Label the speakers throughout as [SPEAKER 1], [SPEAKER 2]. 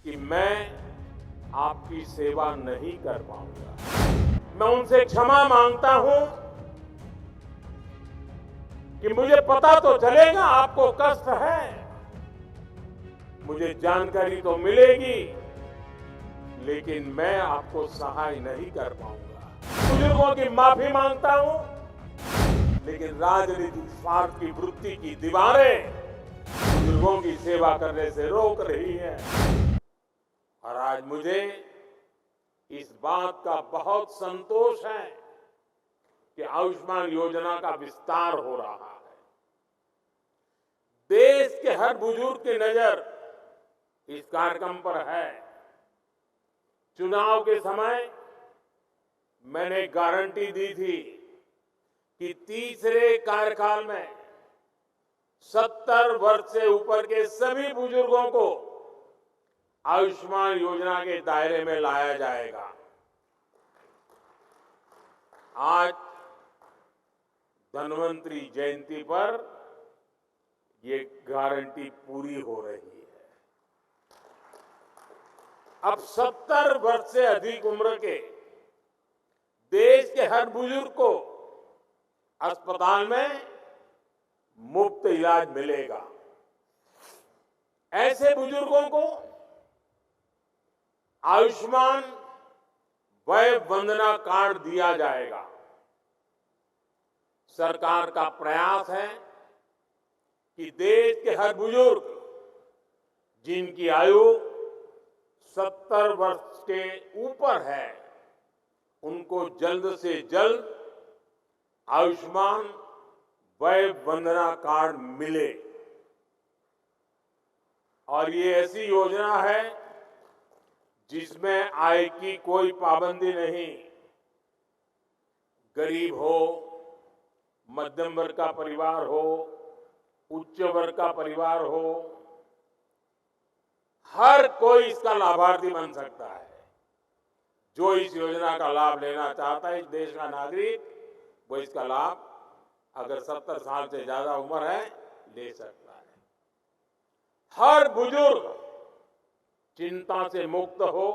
[SPEAKER 1] कि मैं आपकी सेवा नहीं कर पाऊंगा। मैं उनसे क्षमा मांगता हूं कि मुझे पता तो चलेगा आपको कष्ट है, मुझे जानकारी तो मिलेगी, लेकिन मैं आपको सहाय नहीं कर पाऊंगा। बुजुर्गों की माफी मांगता हूं, लेकिन राजनीतिक स्वार्थ की वृत्ति की दीवारें बुजुर्गों की सेवा करने से रोक रही है। और आज मुझे इस बात का बहुत संतोष है कि आयुष्मान योजना का विस्तार हो रहा है। देश के हर बुजुर्ग की नजर इस कार्यक्रम पर है। चुनाव के समय मैंने गारंटी दी थी कि तीसरे कार्यकाल में 70 वर्ष से ऊपर के सभी बुजुर्गों को आयुष्मान योजना के दायरे में लाया जाएगा। आज धन्वंतरि जयंती पर ये गारंटी पूरी हो रही है। अब 70 वर्ष से अधिक उम्र के देश के हर बुजुर्ग को अस्पताल में मुफ्त इलाज मिलेगा। ऐसे बुजुर्गों को आयुष्मान वय वंदना कार्ड दिया जाएगा। सरकार का प्रयास है कि देश के हर बुजुर्ग जिनकी आयु 70 वर्ष के ऊपर है, उनको जल्द से जल्द आयुष्मान वय वंदना कार्ड मिले। और ये ऐसी योजना है जिसमें आय की कोई पाबंदी नहीं। गरीब हो, मध्यम वर्ग का परिवार हो, उच्च वर्ग का परिवार हो, हर कोई इसका लाभार्थी बन सकता है। जो इस योजना का लाभ लेना चाहता है, इस देश का नागरिक, वो इसका लाभ अगर 70 साल से ज्यादा उम्र है ले सकता है। हर बुजुर्ग चिंता से मुक्त हो,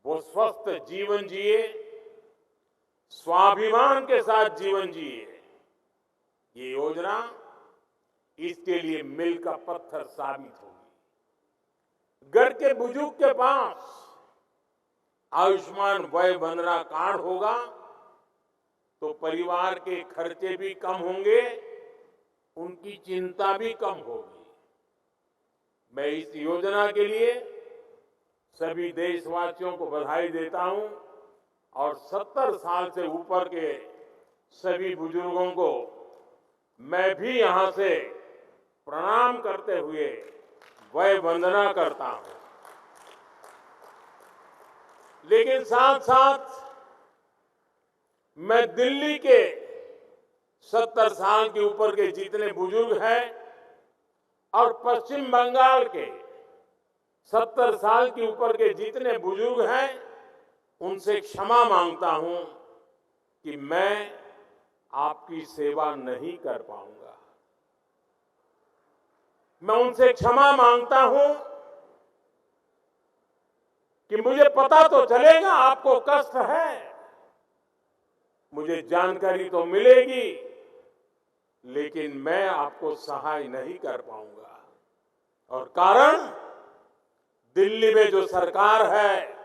[SPEAKER 1] वो स्वस्थ जीवन जिए, स्वाभिमान के साथ जीवन जिए। ये योजना इसके लिए मील का पत्थर साबित होगी। घर के बुजुर्ग के पास आयुष्मान वय वंदना कार्ड होगा तो परिवार के खर्चे भी कम होंगे, उनकी चिंता भी कम होगी। मैं इस योजना के लिए सभी देशवासियों को बधाई देता हूं और 70 साल से ऊपर के सभी बुजुर्गों को मैं भी यहां से प्रणाम करते हुए वय वंदना करता हूं। लेकिन साथ साथ मैं दिल्ली के 70 साल के ऊपर के जितने बुजुर्ग हैं और पश्चिम बंगाल के 70 साल के ऊपर के जितने बुजुर्ग हैं, उनसे क्षमा मांगता हूं कि मैं आपकी सेवा नहीं कर पाऊंगा। मैं उनसे क्षमा मांगता हूं कि मुझे पता तो चलेगा आपको कष्ट है, मुझे जानकारी तो मिलेगी, लेकिन मैं आपको सहाय नहीं कर पाऊंगा। और कारण, दिल्ली में जो सरकार है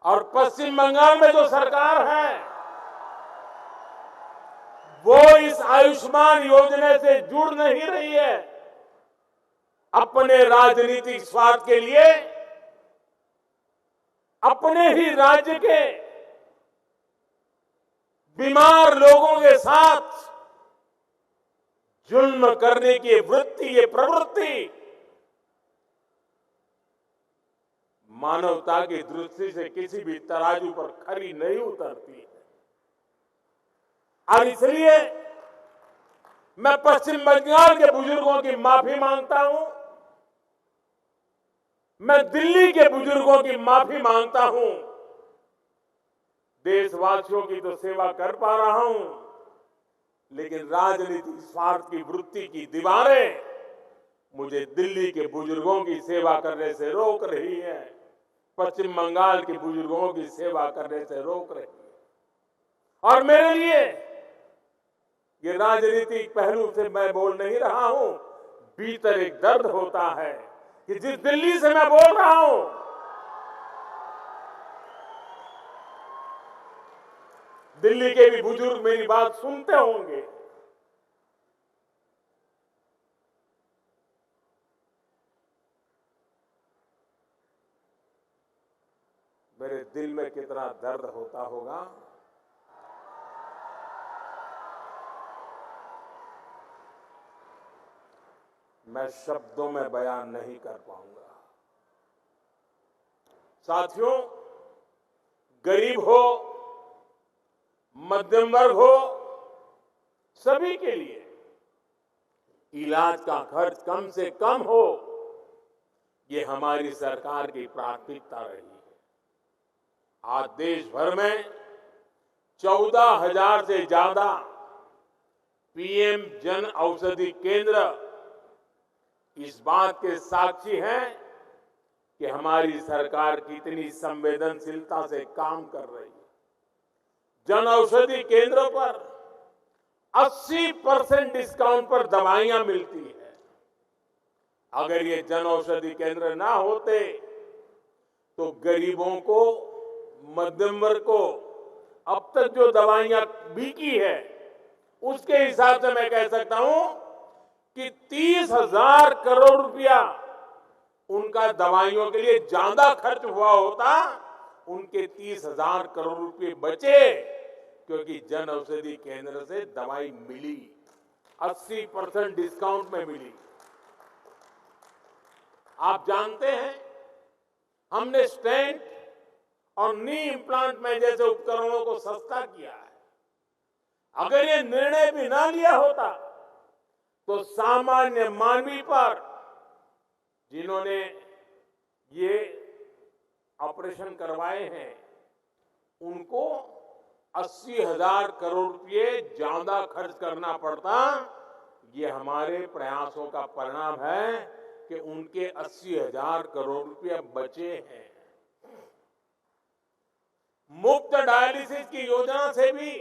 [SPEAKER 1] और पश्चिम बंगाल में जो सरकार है, वो इस आयुष्मान योजना से जुड़ नहीं रही है। अपने राजनीतिक स्वार्थ के लिए अपने ही राज्य के बीमार लोगों के साथ जुल्म करने की वृत्ति, ये प्रवृत्ति मानवता की दृष्टि से किसी भी तराजू पर खरी नहीं उतरती है। और इसलिए मैं पश्चिम बंगाल के बुजुर्गों की माफी मांगता हूं, मैं दिल्ली के बुजुर्गों की माफी मांगता हूं। देशवासियों की तो सेवा कर पा रहा हूं, लेकिन राजनीतिक स्वार्थ की वृत्ति की दीवारें मुझे दिल्ली के बुजुर्गों की सेवा करने से रोक रही है, पश्चिम बंगाल के बुजुर्गों की सेवा करने से रोक रही है। और मेरे लिए ये राजनीतिक पहलू से मैं बोल नहीं रहा हूं, भीतर एक दर्द होता है कि जिस दिल्ली से मैं बोल रहा हूं, दिल्ली के भी बुजुर्ग मेरी बात सुनते होंगे। मेरे दिल में कितना दर्द होता होगा। मैं शब्दों में बयान नहीं कर पाऊंगा। साथियों, गरीब हो, मध्यम वर्ग हो, सभी के लिए इलाज का खर्च कम से कम हो, ये हमारी सरकार की प्राथमिकता रही है। आज देश भर में 14,000 से ज्यादा पीएम जन औषधि केंद्र इस बात के साक्षी हैं कि हमारी सरकार कितनी संवेदनशीलता से काम कर रही है। जन औषधि केंद्रों पर 80% डिस्काउंट पर दवाइयां मिलती है। अगर ये जन औषधि केंद्र ना होते तो गरीबों को, मध्यम वर्ग को अब तक जो दवाइयां बिकी है उसके हिसाब से मैं कह सकता हूं कि 30,000 करोड़ रुपया उनका दवाइयों के लिए ज्यादा खर्च हुआ होता। उनके 30,000 करोड़ रुपए बचे क्योंकि जन औषधि केंद्र से दवाई मिली, 80% डिस्काउंट में मिली। आप जानते हैं, हमने स्टेंट और नी इम्प्लांट में जैसे उपकरणों को सस्ता किया है। अगर ये निर्णय भी ना लिया होता तो सामान्य मानवी पर, जिन्होंने ये ऑपरेशन करवाए हैं, उनको 80,000 करोड़ रुपए ज्यादा खर्च करना पड़ता। ये हमारे प्रयासों का परिणाम है कि उनके 80,000 करोड़ रुपए बचे हैं। मुफ्त डायलिसिस की योजना से भी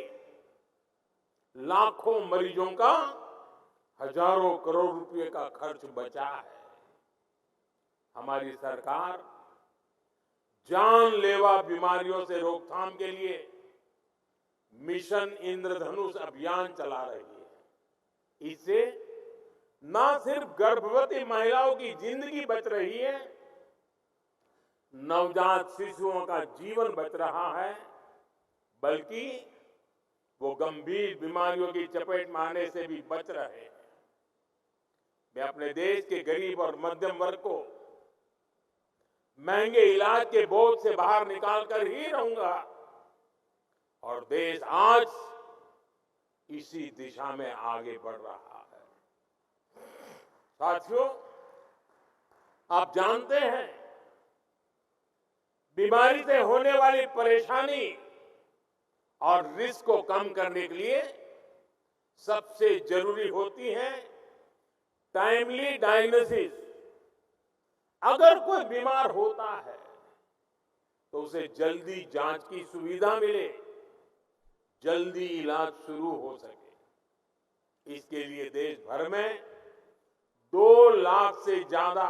[SPEAKER 1] लाखों मरीजों का हजारों करोड़ रुपए का खर्च बचा है। हमारी सरकार जानलेवा बीमारियों से रोकथाम के लिए मिशन इंद्रधनुष अभियान चला रही है। इससे न सिर्फ गर्भवती महिलाओं की जिंदगी बच रही है, नवजात शिशुओं का जीवन बच रहा है, बल्कि वो गंभीर बीमारियों की चपेट में आने से भी बच रहे हैं। मैं अपने देश के गरीब और मध्यम वर्ग को महंगे इलाज के बोझ से बाहर निकाल कर ही रहूंगा और देश आज इसी दिशा में आगे बढ़ रहा है। साथियों, आप जानते हैं, बीमारी से होने वाली परेशानी और रिस्क को कम करने के लिए सबसे जरूरी होती है टाइमली डायग्नोसिस। अगर कोई बीमार होता है तो उसे जल्दी जांच की सुविधा मिले, जल्दी इलाज शुरू हो सके। इसके लिए देश भर में 2 लाख से ज्यादा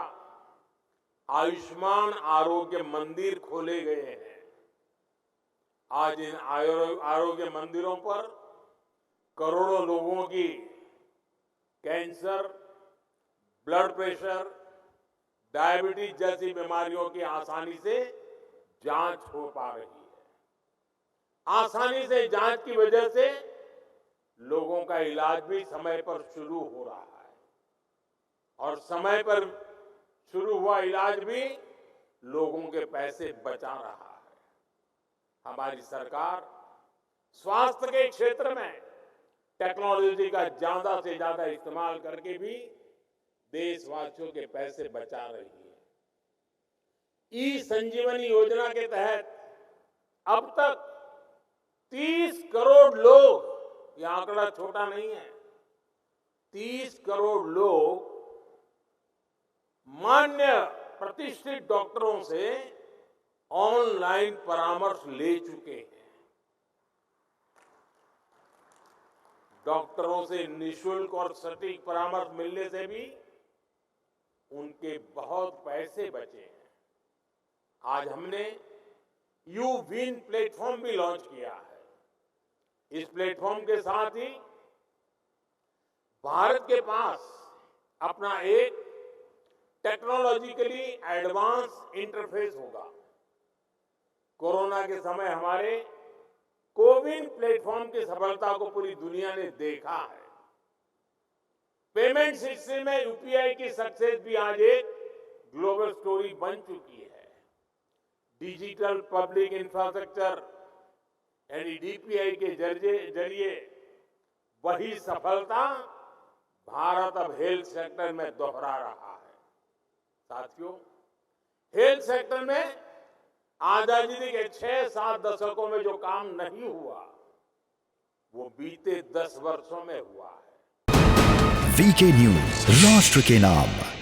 [SPEAKER 1] आयुष्मान आरोग्य मंदिर खोले गए हैं। आज इन आरोग्य मंदिरों पर करोड़ों लोगों की कैंसर, ब्लड प्रेशर, डायबिटीज जैसी बीमारियों की आसानी से जांच हो पा रही है। आसानी से जांच की वजह से लोगों का इलाज भी समय पर शुरू हो रहा है और समय पर शुरू हुआ इलाज भी लोगों के पैसे बचा रहा है। हमारी सरकार स्वास्थ्य के क्षेत्र में टेक्नोलॉजी का ज्यादा से ज्यादा इस्तेमाल करके भी देशवासियों के पैसे बचा रही है। ई संजीवनी योजना के तहत अब तक 30 करोड़ लोग, यह आंकड़ा छोटा नहीं है, 30 करोड़ लोग मान्य प्रतिष्ठित डॉक्टरों से ऑनलाइन परामर्श ले चुके हैं। डॉक्टरों से निशुल्क और सटीक परामर्श मिलने से भी उनके बहुत पैसे बचे हैं। आज हमने यू विन प्लेटफॉर्म भी लॉन्च किया है। इस प्लेटफॉर्म के साथ ही भारत के पास अपना एक टेक्नोलॉजिकली एडवांस इंटरफेस होगा। कोरोना के समय हमारे कोविन प्लेटफॉर्म की सफलता को पूरी दुनिया ने देखा है। पेमेंट सिस्टम में यूपीआई की सक्सेस भी आज एक ग्लोबल स्टोरी बन चुकी है। डिजिटल पब्लिक इंफ्रास्ट्रक्चर यानी डीपीआई के जरिए वही सफलता भारत अब हेल्थ सेक्टर में दोहरा रहा है। साथियों, हेल्थ सेक्टर में आजादी के 6-7 दशकों में जो काम नहीं हुआ वो बीते 10 वर्षों में हुआ है।
[SPEAKER 2] वीके न्यूज, राष्ट्र के नाम।